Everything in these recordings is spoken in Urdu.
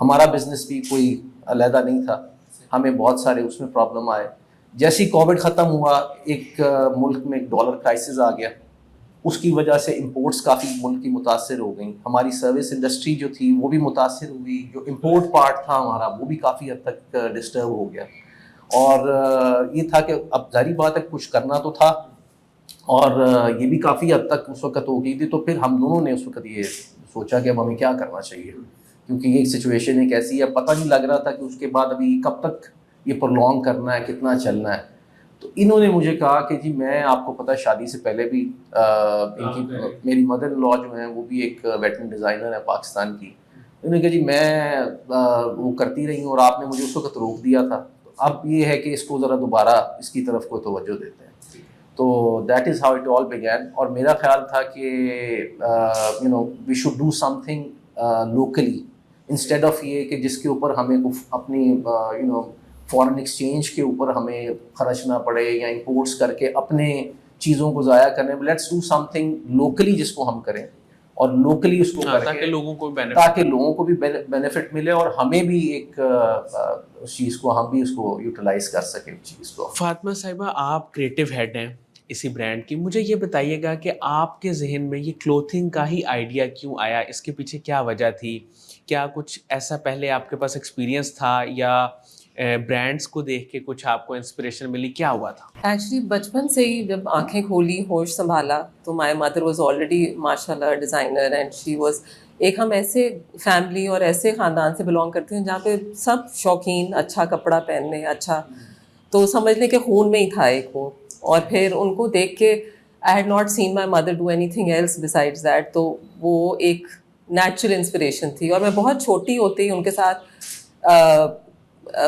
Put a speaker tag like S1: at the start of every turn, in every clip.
S1: ہمارا بزنس بھی کوئی علیحدہ نہیں تھا, ہمیں بہت سارے اس میں پرابلم آئے. جیسے ہی کووڈ ختم ہوا, ایک ملک میں ایک ڈالر کرائسس آ گیا, اس کی وجہ سے امپورٹس کافی ملک کی متاثر ہو گئیں. ہماری سروس انڈسٹری جو تھی وہ بھی متاثر ہوئی, جو امپورٹ پارٹ تھا ہمارا وہ بھی کافی حد تک ڈسٹرب ہو گیا. اور یہ تھا کہ اب ظاہری بات ہے کچھ کرنا تو تھا, اور یہ بھی کافی حد تک اس وقت ہو گئی تھی. تو پھر ہم دونوں نے اس وقت یہ سوچا کہ اب ہمیں کیا کرنا چاہیے, کیونکہ یہ سچویشن ایک ایسی ہے, پتہ نہیں لگ رہا تھا کہ اس کے بعد ابھی کب تک یہ پرولونگ کرنا ہے, کتنا چلنا ہے. تو انہوں نے مجھے کہا کہ جی میں, آپ کو پتہ ہے شادی سے پہلے بھی ان کی میری مدر ان لا جو ہیں وہ بھی ایک ویٹرن ڈیزائنر ہے پاکستان کی, انہوں نے کہا جی میں وہ کرتی رہی ہوں اور آپ نے مجھے اس وقت روک دیا تھا, تو اب یہ ہے کہ اس کو ذرا دوبارہ اس کی طرف کوئی توجہ دیتے ہیں. تو that is how it all begin. اور میرا خیال تھا کہ we should do something locally instead of یہ کہ جس کے اوپر ہمیں اپنی فارن ایکسچینج کے اوپر ہمیں خرچنا پڑے یا امپورٹس کر کے اپنے چیزوں کو ضائع کرنے. Let's do something locally جس کو ہم کریں, اور لوکلی اس کو کر
S2: تاکہ
S1: کے لوگوں کو بھی بینیفٹ ملے اور ہمیں بھی ایک اس چیز کو, ہم بھی اس کو یوٹیلائز کر سکیں اس چیز کو.
S2: فاطمہ صاحبہ, آپ کریٹو ہیڈ ہیں اسی برانڈ کی, مجھے یہ بتائیے گا کہ آپ کے ذہن میں یہ کلوتھنگ کا ہی آئیڈیا کیوں آیا, اس کے پیچھے کیا وجہ تھی؟ کیا کچھ ایسا پہلے آپ کے پاس ایکسپیرینس تھا یا برانڈس کو دیکھ کے کچھ آپ کو انسپریشن ملی, کیا ہوا تھا؟
S3: ایکچولی بچپن سے ہی جب آنکھیں کھولی, ہوش سنبھالا, تو مائی مدر واز آلریڈی ماشاء اللہ ڈیزائنر, اینڈ شی واز ایک, ہم ایسے فیملی اور ایسے خاندان سے بلانگ کرتے ہیں جہاں پہ سب شوقین اچھا کپڑا پہننے, اچھا, تو سمجھ لیں کہ خون میں ہی تھا ایک وہ. اور پھر ان کو دیکھ کے I had not seen my mother do anything else besides that, تو وہ ایک نیچرل انسپریشن تھی. اور میں بہت چھوٹی ہوتی ان کے ساتھ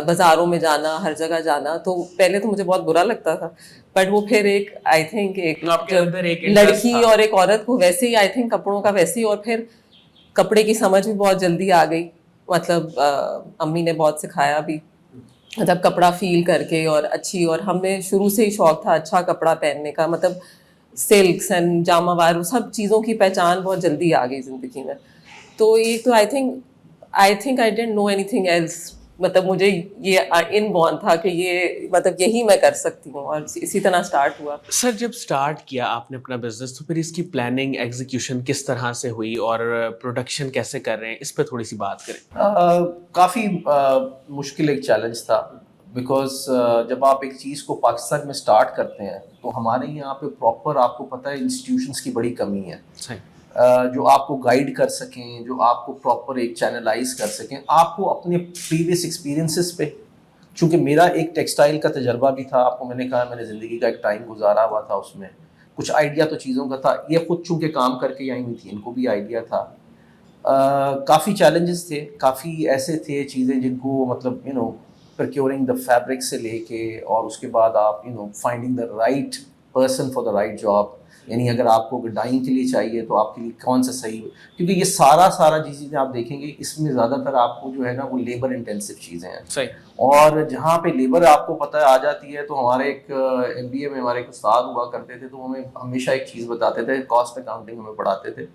S3: بازاروں میں جانا, ہر جگہ جانا, تو پہلے تو مجھے بہت برا لگتا تھا, بٹ وہ پھر ایک آئی تھنک ایک لڑکی اور ایک عورت کو ویسے ہی آئی تھنک کپڑوں کا ویسے ہی, اور پھر کپڑے کی سمجھ بھی بہت جلدی آ گئی. مطلب امی نے بہت سکھایا بھی, مطلب کپڑا فیل کر کے اور اچھی, اور ہمیں شروع سے ہی شوق تھا اچھا کپڑا پہننے کا, مطلب سلکس اینڈ جامہ وار سب چیزوں کی پہچان بہت جلدی آ گئی زندگی میں. تو یہ تو I think I don't know anything else, مطلب مجھے یہ ان بورن تھا کہ یہ مطلب یہی میں کر سکتی ہوں, اور اسی طرح اسٹارٹ ہوا.
S2: سر جب اسٹارٹ کیا آپ نے اپنا بزنس, تو پھر اس کی پلاننگ ایگزیکیوشن کس طرح سے ہوئی اور پروڈکشن کیسے کر رہے ہیں, اس پہ تھوڑی سی بات کریں.
S1: کافی مشکل ایک چیلنج تھا, بیکاز جب آپ ایک چیز کو پاکستان میں اسٹارٹ کرتے ہیں تو ہمارے یہاں پہ پراپر, آپ کو پتہ ہے انسٹیٹیوشنس کی بڑی کمی ہے جو آپ کو گائیڈ کر سکیں, جو آپ کو پراپر ایک چینلائز کر سکیں. آپ کو اپنے پریویس ایکسپیرینسز پہ, چونکہ میرا ایک ٹیکسٹائل کا تجربہ بھی تھا, آپ کو میں نے کہا میں نے زندگی کا ایک ٹائم گزارا ہوا تھا, اس میں کچھ آئیڈیا تو چیزوں کا تھا. یہ خود چونکہ کام کر کے آئی ہوئی تھی, ان کو بھی آئیڈیا تھا. کافی چیلنجز تھے, کافی ایسے تھے چیزیں جن کو مطلب پرکیورنگ دا فیبرک سے لے کے, اور اس کے بعد آپ finding the right person for the right job. یعنی اگر آپ کو ڈائنگ کے لیے چاہیے تو آپ کے لیے کون سا صحیح, کیونکہ یہ سارا چیزیں آپ دیکھیں گے اس میں زیادہ تر آپ کو جو ہے نا وہ لیبر انٹینسو چیزیں ہیں.
S2: صحیح.
S1: اور جہاں پہ لیبر آپ کو پتہ آ جاتی ہے, تو ہمارے ایک MBA میں ہمارے ایک استاد ہوا کرتے تھے, تو ہمیں ہمیشہ ایک چیز بتاتے تھے, کاسٹ اکاؤنٹنگ ہمیں پڑھاتے تھے,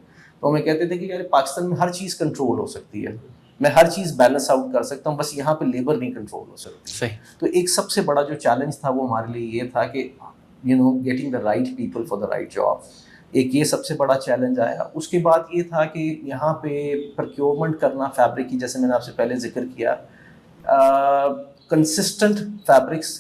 S1: تو ہمیں کہتے تھے کہ یار پاکستان میں ہر چیز کنٹرول ہو سکتی ہے, میں ہر چیز بیلنس آؤٹ کر سکتا ہوں, بس یہاں پہ لیبر نہیں کنٹرول ہو سکتی.
S2: صحیح.
S1: تو ایک سب سے بڑا جو چیلنج تھا وہ ہمارے لیے یہ تھا کہ getting the right people for the right job. ایک یہ سب سے بڑا چیلنج آیا. اس کے بعد یہ تھا کہ یہاں پہ پروکیورمنٹ کرنا فیبرک کی, جیسے میں نے آپ سے پہلے ذکر کیا, کنسسٹنٹ فیبرکس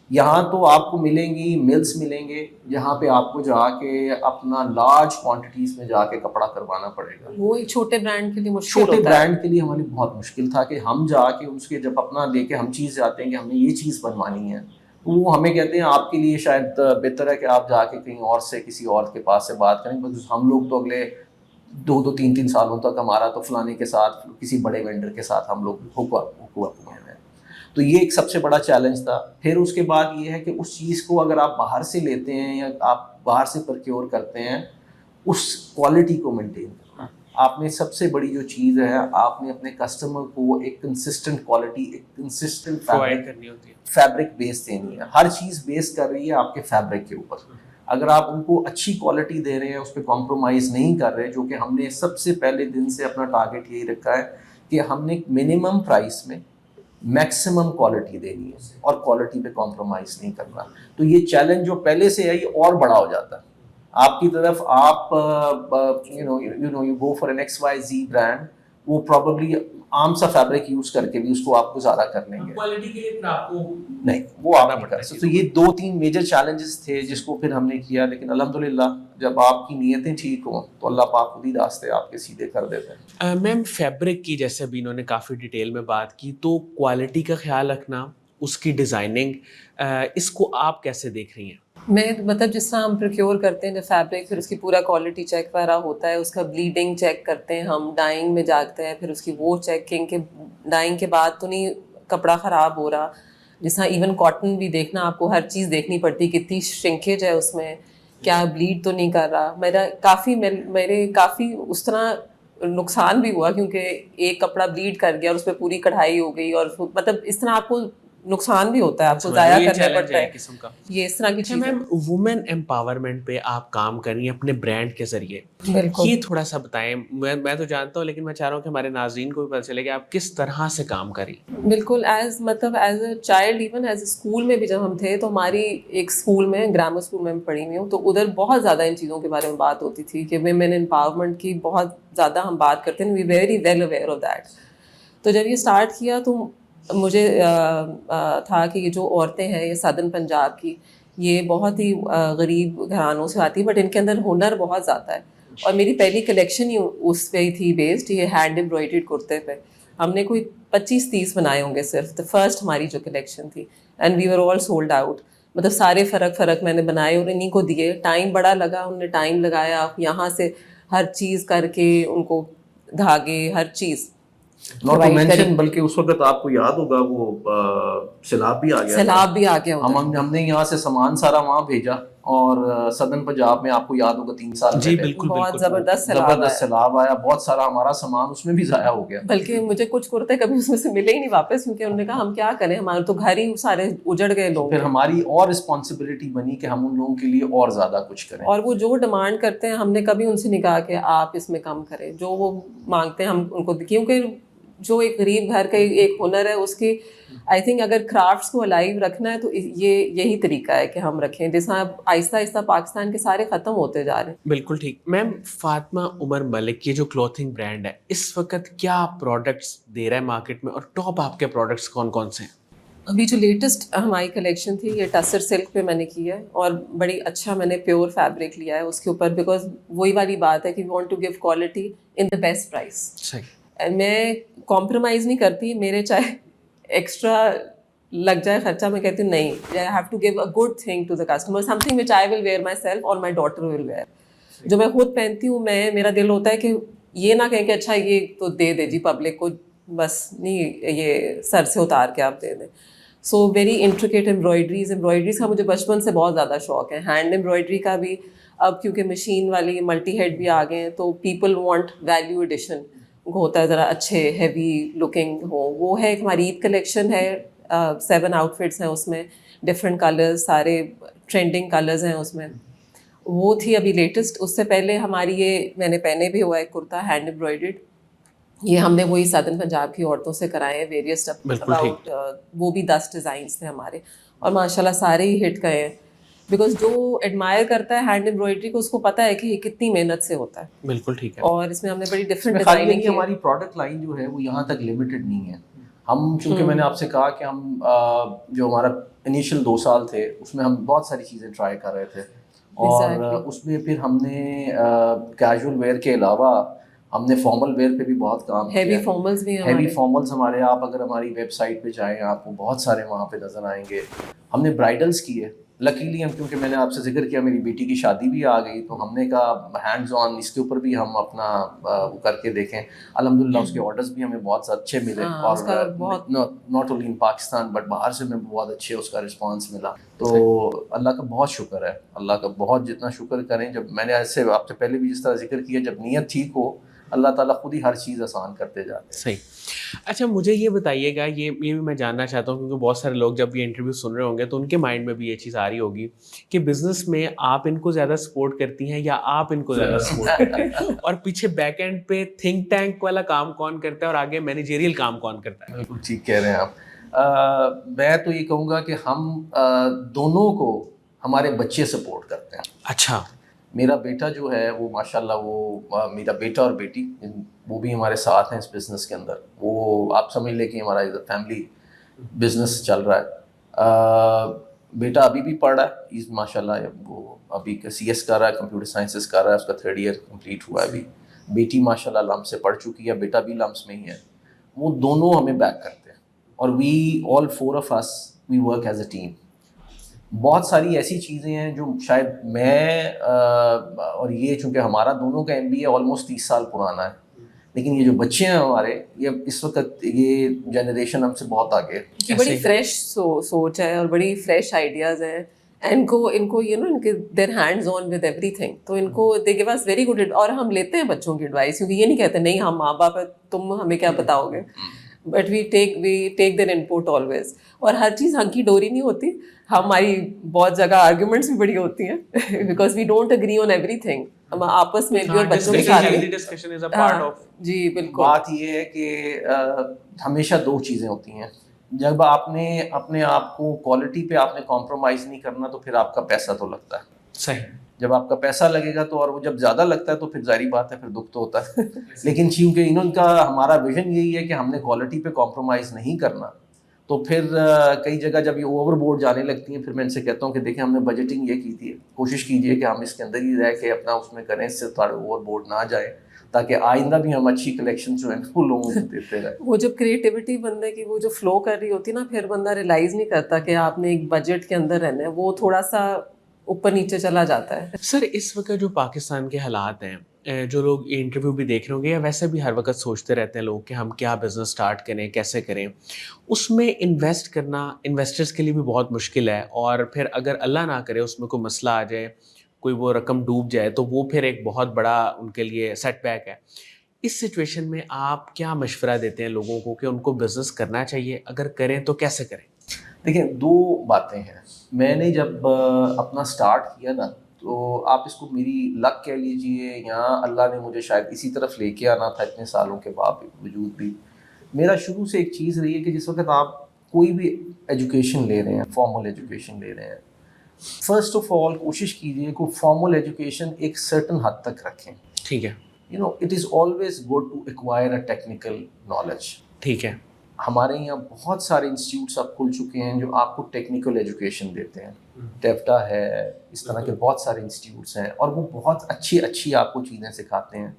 S1: یہاں تو آپ کو ملیں گی, ملز ملیں گے جہاں پہ آپ کو جا کے اپنا لارج کوانٹٹیز میں جا کے کپڑا کروانا پڑے گا.
S3: وہ ایک چھوٹے برانڈ کے لیے مشکل
S1: چھوٹے
S3: ہوتا ہے.
S1: برانڈ کے لیے ہمارے بہت مشکل تھا کہ ہم جا کے اس کے جب اپنا لے کے ہم چیز جاتے ہیں کہ ہمیں یہ چیز بنوانی ہے, تو وہ ہمیں کہتے ہیں آپ کے لیے شاید بہتر ہے کہ آپ جا کے کہیں اور سے کسی اور کے پاس سے بات کریں, بس ہم لوگ تو اگلے 2-3 سالوں تک ہمارا تو فلانے کے ساتھ کسی بڑے وینڈر کے ساتھ ہم لوگ ہوئے ہیں. تو یہ ایک سب سے بڑا چیلنج تھا. پھر اس کے بعد یہ ہے کہ اس چیز کو اگر آپ باہر سے لیتے ہیں یا آپ باہر سے پرکیور کرتے ہیں, اس کوالٹی کو مینٹین کرنا. آپ نے سب سے بڑی جو چیز ہے, آپ نے اپنے کسٹمر کو ایک کنسسٹنٹ کوالٹی, ایک کنسسٹنٹ فیبرک بیس دینی ہے. ہر چیز بیس کر رہی ہے آپ کے فیبرک کے اوپر. اگر آپ ان کو اچھی کوالٹی دے رہے ہیں, اس پہ کمپرومائز نہیں کر رہے, جو کہ ہم نے سب سے پہلے دن سے اپنا ٹارگیٹ یہی رکھا ہے کہ ہم نے منیمم پرائس میں میکسیمم کوالٹی دینی ہے اور کوالٹی پہ کمپرومائز نہیں کرنا. تو یہ چیلنج جو پہلے سے ہے یہ اور بڑا ہو جاتا ہے آپ کی طرف. آپ you go for an X Y Z brand, وہ پرابیبلی عام سا فیبرک یوز کر کے بھی اس کو آپ گزارا کر لیں گے,
S2: کوالٹی کے لیے پھر آپ کو
S1: نہیں وہ آپ نہیں کر سکتے. تو یہ 2-3 میجر چیلنجز تھے جس کو پھر ہم نے کیا, لیکن الحمدللہ جب آپ کی نیتیں ٹھیک ہوں تو اللہ پاک خود ہی راستے آپ کے سیدھے کر دیتے ہیں.
S2: میم فیبرک کی جیسے ابھی انہوں نے کافی ڈیٹیل میں بات کی, تو کوالٹی کا خیال رکھنا, اس کی ڈیزائننگ, اس کو آپ کیسے دیکھ رہی ہیں؟
S3: میں مطلب جس طرح ہم پروکیور کرتے ہیں جو فیبرک, پھر اس کی پورا کوالٹی چیک وغیرہ ہوتا ہے, اس کا بلیڈنگ چیک کرتے ہیں ہم, ڈائنگ میں جاتے ہیں, پھر اس کی وہ چیکنگ کہ ڈائنگ کے بعد تو نہیں کپڑا خراب ہو رہا. جس طرح ایون کاٹن بھی دیکھنا, آپ کو ہر چیز دیکھنی پڑتی, کتنی شرنکیج ہے اس میں, کیا بلیڈ تو نہیں کر رہا. میرے کافی اس طرح نقصان بھی ہوا کیونکہ ایک کپڑا بلیڈ کر گیا اور اس پہ پوری کڑھائی ہو گئی, اور مطلب اس طرح آپ کو نقصان بھی ہوتا ہے, آپ کو ضائع کرنا پڑتا ہے.
S2: قسم کا
S3: یہ اس طرح کی چیز ہے.
S2: میم وومن امپاورمنٹ پہ آپ کام کر رہی ہیں اپنے برانڈ کے ذریعے,
S3: بالکل.
S2: یہ تھوڑا سا بتائیں. میں تو جانتا ہوں لیکن میں چاہ رہا ہوں کہ ہمارے ناظرین کو بھی پتہ چلے کہ آپ کس طرح سے کام کری.
S3: بالکل. As a child, even as a school میں بھی جب ہم تھے تو ہماری ایک اسکول میں, گرامر اسکول میں پڑھی ہوئی ہوں, تو ادھر بہت زیادہ ان چیزوں کے بارے میں بات ہوتی تھی کہ ویمن امپاورمنٹ کی بہت زیادہ ہم بات کرتے ہیں, we very well aware of that. تو جب یہ اسٹارٹ کیا تو مجھے تھا کہ یہ جو عورتیں ہیں یہ سدرن پنجاب کی, یہ بہت ہی غریب گھرانوں سے آتی, بٹ ان کے اندر ہنر بہت زیادہ ہے. اور میری پہلی کلیکشن ہی اس پہ ہی تھی بیسڈ, یہ ہینڈ امبرائڈریڈ کرتے پہ. ہم نے کوئی 25-30 بنائے ہوں گے صرف, دا فرسٹ ہماری جو کلیکشن تھی, and we are all sold out. مطلب سارے فرق میں نے بنائے اور انہیں کو دیے. ٹائم بڑا لگا, انہوں نے ٹائم لگایا یہاں سے ہر چیز کر کے, ان کو دھاگے ہر چیز.
S1: ناٹ ٹو مینشن, بلکہ اس وقت آپ کو یاد ہوگا وہ سیلاب بھی آ گیا,
S3: سیلاب بھی آ گیا.
S1: ہم نے یہاں سے سامان سارا وہاں بھیجا, اور سدرن پنجاب میں آپ کو یاد ہوگا 3 سال
S2: جی بالکل
S3: بہت زبردست
S1: سیلاب آیا, بہت سارا ہمارا سامان اس میں بھی ضائع ہو گیا.
S3: بلکہ مجھے کچھ کرتے کبھی اس میں سے ملے ہی نہیں واپس, کیونکہ انہوں نے کہا ہم کیا کریں, ہمارے تو گھر ہی سارے اجڑ گئے لوگ.
S1: پھر ہماری اور رسپانسبلٹی بنی کہ ہم ان لوگوں کے لیے اور زیادہ کچھ کریں,
S3: اور وہ جو ڈیمانڈ کرتے ہیں ہم نے کبھی ان سے نہیں کہا کہ آپ اس میں کم کریں, جو وہ مانگتے ہیں ہم ان کو, کیونکہ جو ایک غریب گھر کا ایک ہنر ہے اس کی, آئی تھنک اگر کرافٹس کو الائیو رکھنا ہے تو یہی طریقہ ہے کہ ہم رکھیں, جس طرح آہستہ آہستہ پاکستان کے سارے ختم ہوتے جا رہے ہیں.
S2: بالکل ٹھیک. میم فاطمہ عمر ملک, یہ جو کلوتھنگ برانڈ ہے اس وقت کیا پروڈکٹس دے رہا ہے مارکیٹ میں, اور ٹاپ آپ کے پروڈکٹس کون کون سے ہیں؟
S3: ابھی جو لیٹسٹ ہماری کلیکشن تھی یہ ٹسر سلک پہ میں نے کی ہے, اور بڑی اچھا میں نے پیور فیبرک لیا ہے اس کے اوپر, بیکاز وہی والی بات ہے کہ we want to give quality in the best price.
S2: صحیح.
S3: میں کمپرومائز نہیں کرتی, میرے چاہے ایکسٹرا لگ جائے خرچہ, میں کہتی ہوں نہیں, I have to give a good thing to the customer, something which I will wear myself اور مائی ڈاٹر ول ویئر. جو میں خود پہنتی ہوں, میرا دل ہوتا ہے کہ یہ نہ کہیں کہ اچھا یہ تو دے دے جی پبلک کو, بس نہیں یہ سر سے اتار کے آپ دے دیں. سو ویری انٹریکیٹ امبرائڈریز کا مجھے بچپن سے بہت زیادہ شوق ہے. ہینڈ امبرائڈری کا بھی اب کیونکہ مشین والی ملٹی ہیڈ بھی آ گئے ہیں, تو پیپل وانٹ ویلیو ایڈیشن ہوتا ہے, ذرا اچھے ہیوی لکنگ ہو. وہ ہے ایک ہماری عید کلیکشن ہے, 7 آؤٹ فٹس ہیں اس میں, ڈفرینٹ کلرز, سارے ٹرینڈنگ کلرز ہیں اس میں. وہ تھی ابھی لیٹسٹ. اس سے پہلے ہماری یہ میں نے پہنے بھی ہوا ہے کرتا ہینڈ امبرائڈریڈ, یہ ہم نے وہی سدرن پنجاب کی عورتوں سے کرائے ہیں, ویریس اباؤٹ وہ بھی 10 ڈیزائنس تھے ہمارے, اور ماشاء اللہ سارے ہی ہٹ گئے ہیں. بیکاز جو ایڈمائر کرتا ہے ہینڈ امبرائڈری کو, اس کو پتہ ہے کہ یہ کتنی محنت سے ہوتا ہے.
S2: بالکل ٹھیک ہے.
S3: اور اس میں ہم نے بڑی ڈفرینٹ ڈیزائننگ کی.
S1: ہماری پروڈکٹ لائن جو ہے وہ یہاں تک لمیٹڈ نہیں ہے. ہم چونکہ میں نے آپ سے کہا کہ ہم جو ہمارا انیشیل 2 سال تھے اس میں ہم بہت ساری چیزیں ٹرائی کر رہے تھے, اور اس میں پھر ہم نے کیجول ویئر کے علاوہ ہم نے فارمل ویئر پہ بھی بہت کام کیا.
S3: ہیوی فارملز بھی ہیں,
S1: ہیوی فارملز ہمارے, آپ اگر ہماری ویب سائٹ پہ جائیں آپ کو بہت سارے وہاں پہ نظر آئیں گے. ہم نے برائڈلس کیے, لکیلی ہم, کیونکہ میں نے آپ سے ذکر کیا میری بیٹی کی شادی بھی آ گئی, تو ہم نے کہا ہینڈز آن اس کے اوپر بھی ہم اپنا وہ کر کے دیکھیں. الحمدللہ اس کے آرڈرز بھی ہمیں بہت اچھے ملے, اور not only in Pakistan but باہر سے میں بہت اچھے اس کا رسپانس ملا. تو اللہ کا بہت شکر ہے, اللہ کا بہت, جتنا شکر کریں. جب میں نے ایسے آپ سے پہلے بھی جس طرح ذکر کیا, جب نیت ٹھیک ہو اللہ تعالیٰ خود ہی ہر چیز آسان کرتے جاتے ہیں.
S2: صحیح. اچھا مجھے یہ بتائیے گا, یہ بھی میں جاننا چاہتا ہوں کیونکہ بہت سارے لوگ جب یہ انٹرویو سن رہے ہوں گے تو ان کے مائنڈ میں بھی یہ چیز آ رہی ہوگی کہ بزنس میں آپ ان کو زیادہ سپورٹ کرتی ہیں یا آپ ان کو زیادہ سپورٹ کرتے ہیں, اور پیچھے بیک اینڈ پہ تھنک ٹینک والا کام کون کرتا ہے اور آگے مینیجریل کام کون کرتا ہے؟
S1: بالکل ٹھیک کہہ رہے ہیں آپ. میں تو یہ کہوں گا کہ ہم دونوں کو ہمارے بچے سپورٹ کرتے ہیں.
S2: اچھا.
S1: میرا بیٹا جو ہے وہ ماشاءاللہ وہ میرا بیٹا اور بیٹی وہ بھی ہمارے ساتھ ہیں اس بزنس کے اندر. وہ آپ سمجھ لیں کہ ہمارا فیملی بزنس چل رہا ہے. بیٹا ابھی بھی پڑھ رہا ہے, ماشاءاللہ وہ ابھی سی ایس کر رہا ہے, کمپیوٹر سائنسز کر رہا ہے, اس کا 3rd ایئر کمپلیٹ ہوا ہے ابھی. بیٹی ماشاءاللہ لمس سے پڑھ چکی ہے, بیٹا بھی لمس میں ہی ہے. وہ دونوں ہمیں بیک کرتے ہیں اور we all 4 of us we work as a team. بہت ساری ایسی چیزیں ہیں جو شاید میں اور یہ چونکہ ہمارا دونوں کا MBA آلموسٹ 30 سال پرانا ہے, لیکن یہ جو بچے ہیں ہمارے یہ اس وقت یہ جنریشن ہم سے بہت آگے ہے.
S3: بڑی فریش سوچ ہے اور بڑی فریش آئیڈیاز ہیں. ان کو ان کے دیر ہینڈز آن ود ایوری تھنگ, تو ان کو they gave us very good. اور ہم لیتے ہیں بچوں کی ایڈوائس, کیونکہ یہ نہیں کہتے نہیں ہم ماں باپ ہیں تم ہمیں کیا بتاؤ گے, but we take their input always. اور ہر چیز ہنکی ڈوری نہیں ہوتی, ہماری بہت جگہ آرگیومنٹس بھی بڑی ہوتی ہیں because we don't agree on everything. ہم آپس میں بھی اور بچوں کے ساتھ. جی بالکل.
S1: بات یہ ہے کہ ہمیشہ 2 چیزیں ہوتی ہیں. جب آپ نے اپنے آپ کو کوالٹی پہ آپ نے کمپرومائز نہیں کرنا تو پھر آپ کا پیسہ تو لگتا ہے.
S2: صحیح.
S1: جب آپ کا پیسہ لگے گا تو, اور وہ جب زیادہ لگتا ہے تو پھر ظاہری بات ہے پھر دکھ تو ہوتا ہے. لیکن چونکہ انہوں کا ہمارا ویژن یہی ہے کہ ہم نے کوالٹی پہ کمپرومائز نہیں کرنا, تو پھر کئی جگہ جب یہ اوور بورڈ جانے لگتی ہیں پھر میں ان سے کہتا ہوں کہ دیکھیں ہم نے بجٹنگ یہ کی تھی, کوشش کیجئے کہ ہم اس کے اندر ہی رہ کے اپنا اس میں کریں, اس سے تھوڑا اوور بورڈ نہ جائے تاکہ آئندہ بھی ہم اچھی کلیکشن جو ہیں وہ لوگوں کو دیتے رہیں.
S3: وہ جب کریٹیوٹی بندے کی وہ جو فلو کر رہی ہوتی ہے نا, پھر بندہ ریلائز نہیں کرتا کہ آپ نے ایک بجٹ کے اندر رہنا ہے, وہ تھوڑا سا اوپر نیچے چلا جاتا ہے.
S2: سر اس وقت جو پاکستان کے حالات ہیں, جو لوگ یہ انٹرویو بھی دیکھ رہے ہوں گے یا ویسے بھی ہر وقت سوچتے رہتے ہیں لوگ کہ ہم کیا بزنس سٹارٹ کریں, کیسے کریں, اس میں انویسٹ کرنا انویسٹرز کے لیے بھی بہت مشکل ہے. اور پھر اگر اللہ نہ کرے اس میں کوئی مسئلہ آ جائے, کوئی وہ رقم ڈوب جائے, تو وہ پھر ایک بہت بڑا ان کے لیے سیٹ بیک ہے. اس سچویشن میں آپ کیا مشورہ دیتے ہیں لوگوں کو کہ ان کو بزنس کرنا چاہیے, اگر کریں تو کیسے کریں؟
S1: دیکھیں 2 باتیں ہیں. میں نے جب اپنا سٹارٹ کیا نا, تو آپ اس کو میری لک کہہ لیجئے یا اللہ نے مجھے شاید اسی طرف لے کے آنا تھا اتنے سالوں کے باوجود بھی. میرا شروع سے ایک چیز رہی ہے کہ جس وقت آپ کوئی بھی ایجوکیشن لے رہے ہیں, فارمل ایجوکیشن لے رہے ہیں, فرسٹ آف آل کوشش کیجئے کہ فارمل ایجوکیشن ایک سرٹن حد تک رکھیں.
S2: ٹھیک ہے.
S1: it is always good to acquire a technical knowledge.
S2: ٹھیک ہے.
S1: ہمارے یہاں بہت سارے انسٹیٹیوٹس اب کھل چکے ہیں جو آپ کو ٹیکنیکل ایجوکیشن دیتے ہیں. ٹیفٹا ہے, اس طرح کے بہت سارے انسٹیٹیوٹس ہیں اور وہ بہت اچھی آپ کو چیزیں سکھاتے ہیں.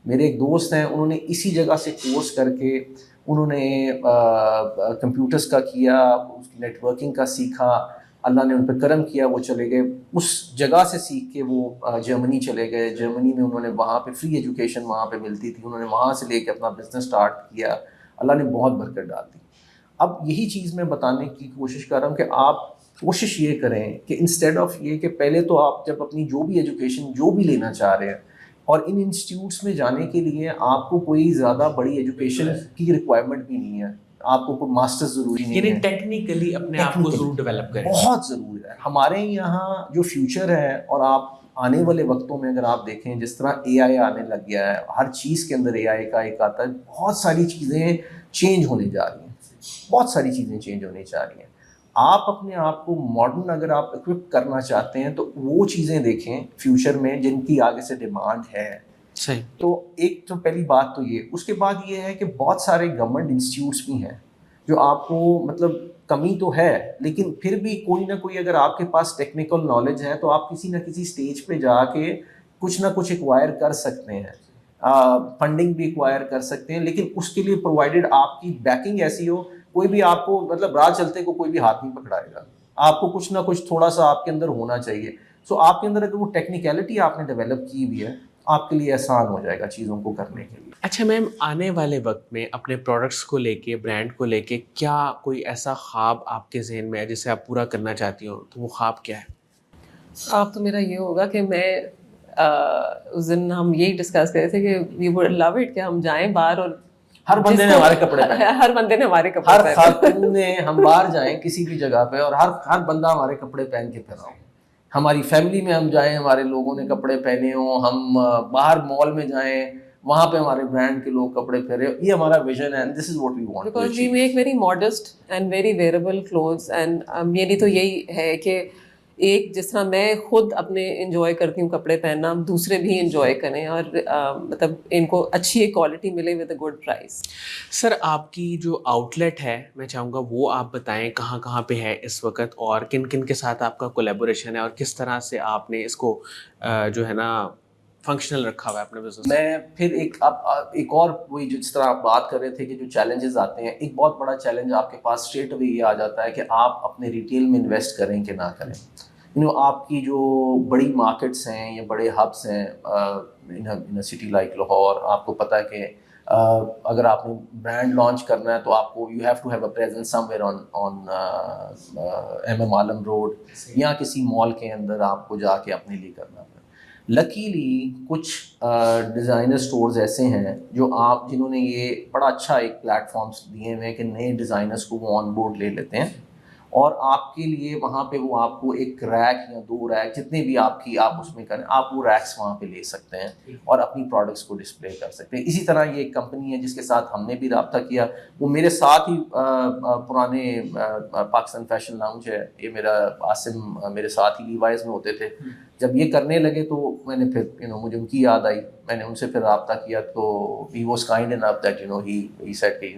S1: میرے ایک دوست ہیں, انہوں نے اسی جگہ سے کورس کر کے انہوں نے کمپیوٹرز کا کیا, اس کی نیٹ ورکنگ کا سیکھا, اللہ نے ان پہ کرم کیا, وہ چلے گئے اس جگہ سے سیکھ کے وہ جرمنی چلے گئے. جرمنی میں انہوں نے وہاں پہ فری ایجوکیشن وہاں پہ ملتی تھی, انہوں نے وہاں سے لے کے اپنا بزنس سٹارٹ کیا. اللہ نے بہت برکت ڈال دی. اب یہی چیز میں بتانے کی کوشش کر رہا ہوں کہ آپ کوشش یہ کریں کہ انسٹیڈ آف یہ کہ پہلے تو آپ جب اپنی جو بھی ایجوکیشن جو بھی لینا چاہ رہے ہیں, اور ان انسٹیٹیوٹس میں جانے کے لیے آپ کو کوئی زیادہ بڑی ایجوکیشن کی ریکوائرمنٹ بھی نہیں ہے, آپ کو کوئی ماسٹرز ضروری نہیں ہے.
S2: یعنی ٹیکنیکلی اپنے آپ کو ضرور ڈیولپ کریں,
S1: بہت ضروری ہے. ہمارے یہاں جو فیوچر ہے, اور آپ آنے والے وقتوں میں اگر آپ دیکھیں جس طرح AI آنے لگ گیا ہے, ہر چیز کے اندر AI کا ایک آتا ہے, بہت ساری چیزیں چینج ہونے جا رہی ہیں, بہت ساری چیزیں چینج ہونے جا رہی ہیں. آپ اپنے آپ کو ماڈرن اگر آپ اکوپ کرنا چاہتے ہیں تو وہ چیزیں دیکھیں فیوچر میں جن کی آگے سے ڈیمانڈ ہے.
S2: صحیح.
S1: تو ایک تو پہلی بات تو یہ. اس کے بعد یہ ہے کہ بہت سارے گورنمنٹ انسٹیٹیوٹس بھی ہیں جو آپ کو مطلب کمی تو ہے, لیکن پھر بھی کوئی نہ کوئی اگر آپ کے پاس ٹیکنیکل نالج ہے تو آپ کسی نہ کسی سٹیج پہ جا کے کچھ نہ کچھ ایکوائر کر سکتے ہیں, فنڈنگ بھی ایکوائر کر سکتے ہیں. لیکن اس کے لیے پرووائڈیڈ آپ کی بیکنگ ایسی ہو, کوئی بھی آپ کو مطلب راہ چلتے کو کوئی بھی ہاتھ نہیں پکڑائے گا, آپ کو کچھ نہ کچھ تھوڑا سا آپ کے اندر ہونا چاہیے. سو آپ کے اندر اگر وہ ٹیکنیکلٹی آپ نے ڈیولپ کی ہوئی ہے, آپ کے لیے آسان ہو جائے گا چیزوں کو کرنے کے لیے.
S2: اچھا میم, آنے والے وقت میں اپنے پروڈکٹس کو لے کے, برانڈ کو لے کے, کیا کوئی ایسا خواب آپ کے ذہن میں ہے جسے آپ پورا کرنا چاہتی ہوں, تو وہ خواب کیا ہے؟
S3: آپ تو میرا یہ ہوگا کہ میں اس دن ہم یہی ڈسکس کر رہے تھے کہ وی وڈ لو اٹ کہ ہم جائیں باہر اور
S1: ہر بندے نے ہمارے کپڑے پہنے,
S3: ہر بندے نے ہمارے کپڑے
S1: ہر خاتون نے, ہم باہر جائیں کسی بھی جگہ پہ اور ہر بندہ ہمارے کپڑے پہن کے پھر ہو. ہماری فیملی میں ہم جائیں ہمارے لوگوں نے کپڑے پہنے ہوں, ہم باہر مال میں جائیں وہاں پہ ہمارے برانڈ کے لوگ کپڑے پہنے, یہ ہمارا ویژن ہے. This is what we want to
S3: because we make very modest and very wearable clothes. And میری تو یہی ہے کہ ایک جس طرح میں خود اپنے انجوائے کرتی ہوں کپڑے پہننا, دوسرے بھی انجوائے کریں اور مطلب ان کو اچھی ایک کوالٹی ملے ود اے گڈ پرائز.
S2: سر آپ کی جو آؤٹ لیٹ ہے میں چاہوں گا وہ آپ بتائیں کہاں کہاں پہ ہے اس وقت, اور کن کن کے ساتھ آپ کا کولیبوریشن ہے, اور کس طرح سے آپ نے اس کو جو ہے نا فنکشنل رکھا ہوا ہے اپنے بزنس.
S1: میں پھر ایک اور وہی جس طرح آپ بات کر رہے تھے کہ جو چیلنجز آتے ہیں, ایک بہت بڑا چیلنج آپ کے پاس اسٹریٹ اوے یہ آ جاتا ہے کہ آپ اپنے ریٹیل میں انویسٹ کریں کہ نہ کریں. آپ کی جو بڑی مارکیٹس ہیں یا بڑے ہبس ہیں ان سٹی لائک لاہور, آپ کو پتہ ہے کہ اگر آپ نے برانڈ لانچ کرنا ہے تو آپ کو you have to have a presence somewhere on M M Alam road یا کسی مال کے اندر آپ کو جا کے اپنے لیے کرنا ہے. لکیلی کچھ ڈیزائنر اسٹورز ایسے ہیں جو جنہوں نے یہ بڑا اچھا ایک پلیٹ فارمس دیے ہوئے ہیں کہ نئے ڈیزائنرس کو وہ آن بورڈ لے لیتے ہیں اور آپ کے لیے وہاں پہ وہ آپ کو ایک ریک یا 2 ریک جتنے بھی آپ اس میں کریں, آپ وہ ریکس وہاں پہ لے سکتے ہیں اور اپنی پروڈکٹس کو ڈسپلے کر سکتے ہیں. اسی طرح یہ ایک کمپنی ہے جس کے ساتھ ہم نے بھی رابطہ کیا, وہ میرے ساتھ ہی پرانے پاکستان فیشن لاؤنج ہے, یہ میرا عاصم میرے ساتھ ہی لیوائز میں ہوتے تھے. جب یہ کرنے لگے تو میں نے پھر مجھے ان کی یاد آئی, میں نے ان سے پھر رابطہ کیا تو he was kind enough that he said کہ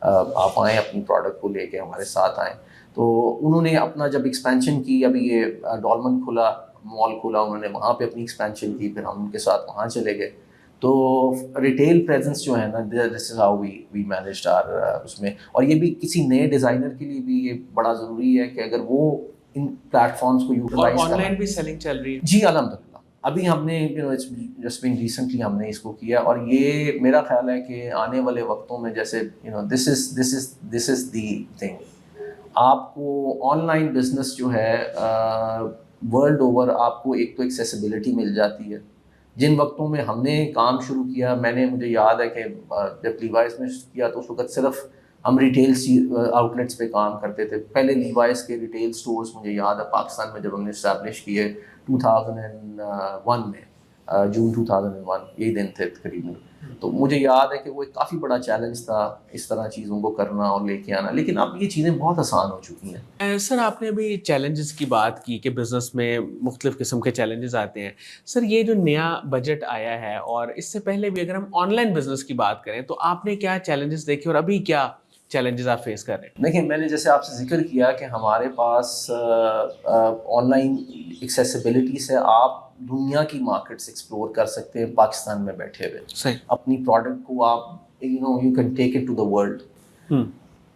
S1: آپ آئیں اپنی پروڈکٹ کو لے کے ہمارے ساتھ آئیں. تو انہوں نے اپنا جب ایکسپینشن کی, ابھی یہ ڈالمن کھلا مال کھلا, انہوں نے وہاں پہ اپنی ایکسپینشن کی, پھر ہم ان کے ساتھ وہاں چلے گئے. تو ریٹیل پریزنس جو ہے نا, this is how we managed ours میں. اور یہ بھی کسی نئے ڈیزائنر کے لیے بھی یہ بڑا ضروری ہے کہ اگر وہ ان پلیٹ فارمس کو یوٹیلائز کریں.
S2: آن لائن بھی سیلنگ چل رہی ہے
S1: جی الحمدللہ. ابھی ہم نے جسٹ بین ریسنٹلی ہم نے اس کو کیا, اور یہ میرا خیال ہے کہ آنے والے وقتوں میں جیسے دس از دی تھنگ. آپ کو آن لائن بزنس جو ہے ورلڈ اوور آپ کو ایک تو ایکسیسیبلٹی مل جاتی ہے. جن وقتوں میں ہم نے کام شروع کیا, مجھے یاد ہے کہ جب لیوائس میں کیا تو اس وقت صرف ہم ریٹیل آؤٹ لیٹس پہ کام کرتے تھے. پہلے لیوائس کے ریٹیل سٹورز مجھے یاد ہے پاکستان میں جب ہم نے اسٹیبلش کیے 2001 میں, جون 2001 یہی دن تھے تقریباً. تو مجھے یاد ہے کہ وہ ایک کافی بڑا چیلنج تھا اس طرح چیزوں کو کرنا اور لے کے آنا, لیکن اب یہ چیزیں بہت آسان ہو چکی ہیں.
S2: سر آپ نے ابھی چیلنجز کی بات کی کہ بزنس میں مختلف قسم کے چیلنجز آتے ہیں. سر یہ جو نیا بجٹ آیا ہے اور اس سے پہلے بھی اگر ہم آن لائن بزنس کی بات کریں تو آپ نے کیا چیلنجز دیکھے اور ابھی کیا چیلنجز آپ فیس کر رہے ہیں؟
S1: دیکھیں, میں نے جیسے آپ سے ذکر کیا کہ ہمارے پاس آن لائن ایکسیسیبلٹی سے آپ دنیا کی مارکیٹس ایکسپلور کر سکتے ہیں پاکستان میں بیٹھے ہوئے.
S2: صحیح.
S1: اپنی پروڈکٹ کو آپ you can take it to the world.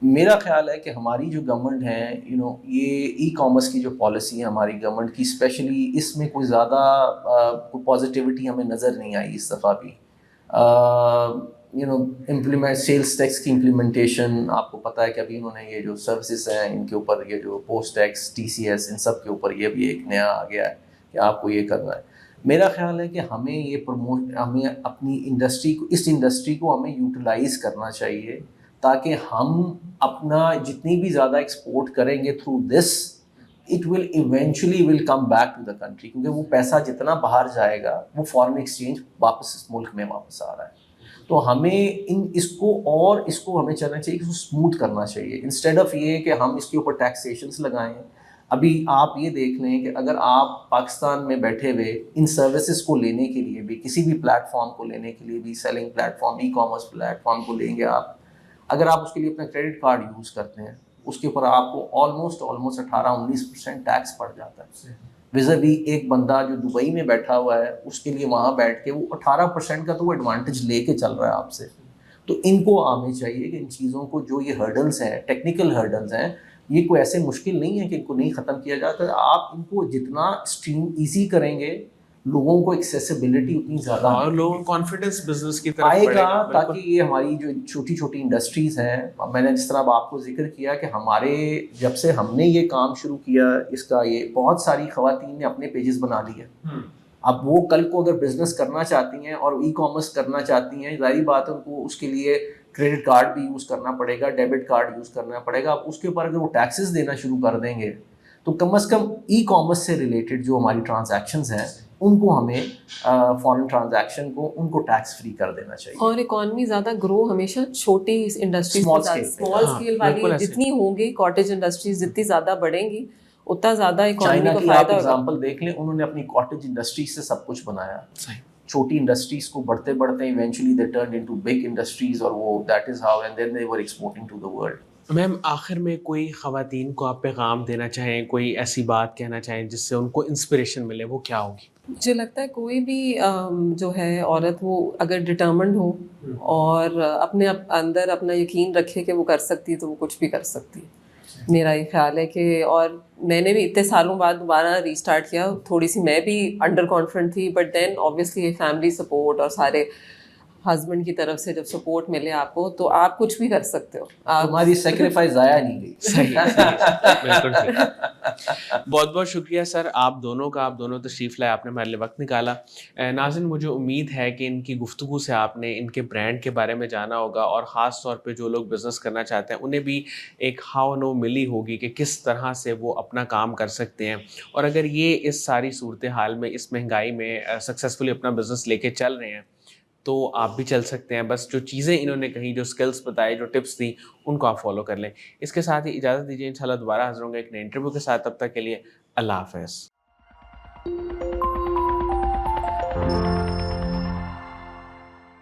S1: میرا خیال ہے کہ ہماری جو گورنمنٹ ہے یہ ای کامرس کی جو پالیسی ہے ہماری گورنمنٹ کی, اسپیشلی اس میں کوئی زیادہ کوئی پازیٹیوٹی ہمیں نظر نہیں آئی اس دفعہ بھی. امپلیمنٹ سیلس ٹیکس کی امپلیمنٹیشن, آپ کو پتہ ہے کہ ابھی انہوں نے یہ جو سروسز ہیں ان کے اوپر یہ جو post tax T C S ان سب کے اوپر یہ بھی ایک نیا آ گیا ہے کہ آپ کو یہ کرنا ہے. میرا خیال ہے کہ ہمیں یہ ہمیں اپنی انڈسٹری کو ہمیں یوٹیلائز کرنا چاہیے تاکہ ہم اپنا جتنی بھی زیادہ ایکسپورٹ کریں گے through this it will eventually will come back to the country, کیونکہ وہ پیسہ جتنا باہر جائے گا وہ فارن ایکسچینج واپس اس ملک میں واپس آ رہا ہے. تو ہمیں اس کو ہمیں چلنا چاہیے کہ اس کو اسموتھ کرنا چاہیے انسٹیڈ آف یہ کہ ہم اس کے اوپر ٹیکسیشنس لگائیں. ابھی آپ یہ دیکھ لیں کہ اگر آپ پاکستان میں بیٹھے ہوئے ان سروسز کو لینے کے لیے بھی, کسی بھی پلیٹ فارم کو لینے کے لیے بھی, selling platform e commerce platform کو لیں گے آپ, اگر آپ اس کے لیے اپنا کریڈٹ کارڈ یوز کرتے ہیں اس کے اوپر آپ کو آلموسٹ 18-19% ٹیکس پڑ جاتا ہے. ویزابی ایک بندہ جو دبئی میں بیٹھا ہوا ہے اس کے لیے وہاں بیٹھ کے وہ 18% کا تو وہ ایڈوانٹیج لے کے چل رہا ہے آپ سے. تو ان کو آنے چاہیے کہ ان چیزوں کو جو یہ ہرڈلس ہیں, ٹیکنیکل ہرڈلس ہیں, یہ کوئی ایسے مشکل نہیں ہے کہ ان کو نہیں ختم کیا جاتا. آپ ان کو جتنا اسٹریم ایزی کریں گے لوگوں کو ایکسیسیبلٹی اتنی زیادہ
S2: اور لوگوں کو کانفیڈنس بزنس کی طرف
S1: آئے
S2: بڑھے
S1: گا, تاکہ یہ ہماری جو چھوٹی چھوٹی انڈسٹریز ہیں, میں نے جس طرح آپ کو ذکر کیا کہ ہمارے جب سے ہم نے یہ کام شروع کیا اس کا, یہ بہت ساری خواتین نے اپنے پیجز بنا لیے. اب وہ کل کو اگر بزنس کرنا چاہتی ہیں اور ای کامرس کرنا چاہتی ہیں، ظاہری بات ہے ان کو اس کے لیے کریڈٹ کارڈ بھی یوز کرنا پڑے گا، ڈیبٹ کارڈ یوز کرنا پڑے گا. اب اس کے اوپر اگر وہ ٹیکسز دینا شروع کر دیں گے تو کم از کم ای کامرس سے ریلیٹڈ جو ہماری ٹرانزیکشنز ہیں ان کو ہمیں فارن ٹرانزیکشن کو ان کو ٹیکس فری کر دینا چاہیے.
S3: اور اکانومی زیادہ گرو ہمیشہ چھوٹی انڈسٹریز
S1: Small scale پہ.
S3: اسمال
S2: ہاں،
S3: اسکیل
S2: بالکل
S3: والی
S2: ایسے.
S3: جتنی ہوں گی، کاٹیج انڈسٹریز جتنی زیادہ بڑھیں گی اتنا زیادہ
S1: چائنا
S3: اکانومی کو
S1: کی آپ
S3: فائدہ ہوگا.
S1: ایگزامپل دیکھ لیں، انہوں نے اپنی کاٹیج انڈسٹریز سے سب کچھ بنایا.
S2: صحیح.
S1: چھوٹی انڈسٹریز کو بڑھتے بڑھتے eventually they turned into big industries, اور وہ that is how and then they were exporting to the world.
S2: Ma'am آخر میں کوئی خواتین کو آپ پیغام دینا چاہیں، کوئی ایسی بات کہنا چاہیں جس سے ان کو انسپریشن ملے، وہ کیا ہوگی؟
S3: مجھے لگتا ہے کوئی بھی جو ہے عورت، وہ اگر ڈٹرمنڈ ہو اور اپنے اندر اپنا یقین رکھے کہ وہ کر سکتی ہے تو وہ کچھ بھی کر سکتی ہے. میرا یہ خیال ہے کہ، اور میں نے بھی اتنے سالوں بعد دوبارہ ریسٹارٹ کیا، تھوڑی سی میں بھی انڈر کانفیڈنٹ تھی، but then obviously family support اور سارے ہسبینڈ کی طرف سے جب سپورٹ ملے آپ کو تو آپ کچھ بھی کر سکتے ہو.
S1: ہماری سیکریفائس ضائع نہیں گئی.
S2: صحیح بالکل ٹھیک. بہت بہت شکریہ سر آپ دونوں کا، آپ دونوں تشریف لائے، آپ نے ہمارے لیے وقت نکالا. ناظرین مجھے امید ہے کہ ان کی گفتگو سے آپ نے ان کے برانڈ کے بارے میں جانا ہوگا، اور خاص طور پہ جو لوگ بزنس کرنا چاہتے ہیں انہیں بھی ایک ہاؤ نو ملی ہوگی کہ کس طرح سے وہ اپنا کام کر سکتے ہیں. اور اگر یہ اس ساری صورتحال میں، اس مہنگائی میں سکسیزفلی اپنا بزنس لے کے چل رہے ہیں تو آپ بھی چل سکتے ہیں. بس جو چیزیں انہوں نے کہیں، جو اسکلس بتائے، جو ٹپس دی، ان کو آپ فالو کر لیں. اس کے ساتھ ہی اجازت دیجیے، انشاءاللہ دوبارہ حاضر ہوں گے ایک نئے انٹرویو کے ساتھ. تب تک کے لیے اللہ حافظ.